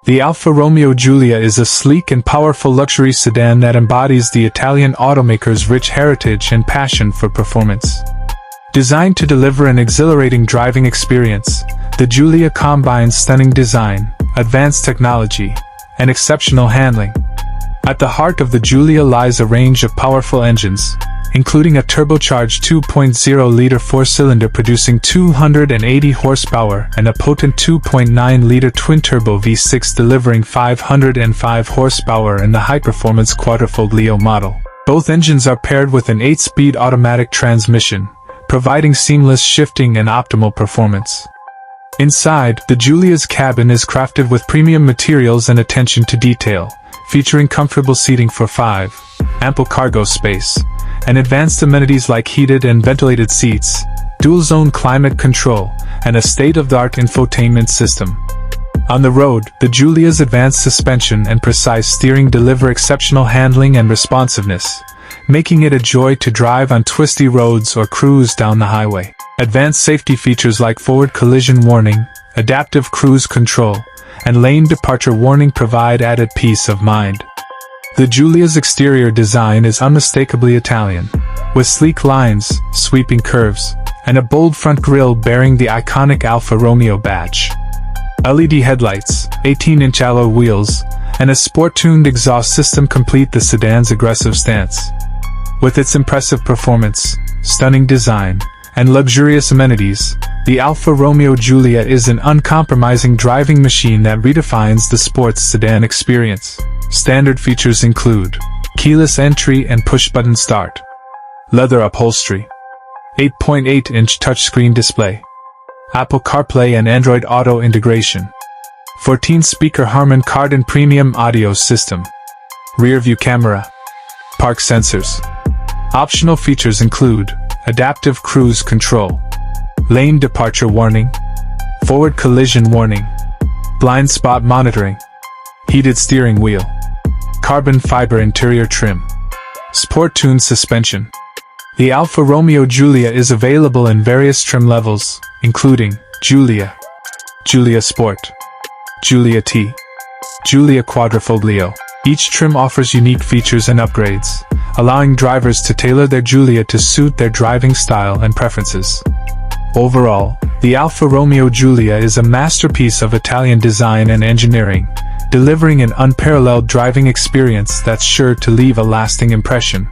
The Alfa Romeo Giulia is a sleek and powerful luxury sedan that embodies the Italian automaker's rich heritage and passion for performance. Designed to deliver an exhilarating driving experience, the Giulia combines stunning design, advanced technology, and exceptional handling. At the heart of the Giulia lies a range of powerful engines, including a turbocharged 2.0-liter four-cylinder producing 280 horsepower and a potent 2.9-liter twin-turbo V6 delivering 505 horsepower in the high-performance quadrifoglio model. Both engines are paired with an 8-speed automatic transmission, providing seamless shifting and optimal performance. Inside, the Giulia's cabin is crafted with premium materials and attention to detail, featuring comfortable seating for 5, ample cargo space, and advanced amenities like heated and ventilated seats, dual-zone climate control, and a state-of-the-art infotainment system. On the road, the Giulia's advanced suspension and precise steering deliver exceptional handling and responsiveness, making it a joy to drive on twisty roads or cruise down the highway. Advanced safety features like forward collision warning, adaptive cruise control, and lane departure warning provide added peace of mind. The Giulia's exterior design is unmistakably Italian, with sleek lines, sweeping curves, and a bold front grille bearing the iconic Alfa Romeo badge. LED headlights, 18-inch alloy wheels, and a sport-tuned exhaust system complete the sedan's aggressive stance. With its impressive performance, stunning design, and luxurious amenities, the Alfa Romeo Giulia is an uncompromising driving machine that redefines the sports sedan experience. Standard features include keyless entry and push-button start, leather upholstery, 8.8-inch touchscreen display, Apple CarPlay and Android Auto integration, 14-speaker Harman Kardon premium audio system, rear-view camera, park sensors. Optional features include adaptive cruise control, lane departure warning, forward collision warning, blind spot monitoring, heated steering wheel, carbon fiber interior trim, sport-tuned suspension. The Alfa Romeo Giulia is available in various trim levels, including Giulia, Giulia Sport, Giulia T, Giulia Quadrifoglio. Each trim offers unique features and upgrades, allowing drivers to tailor their Giulia to suit their driving style and preferences. Overall, the Alfa Romeo Giulia is a masterpiece of Italian design and engineering, delivering an unparalleled driving experience that's sure to leave a lasting impression.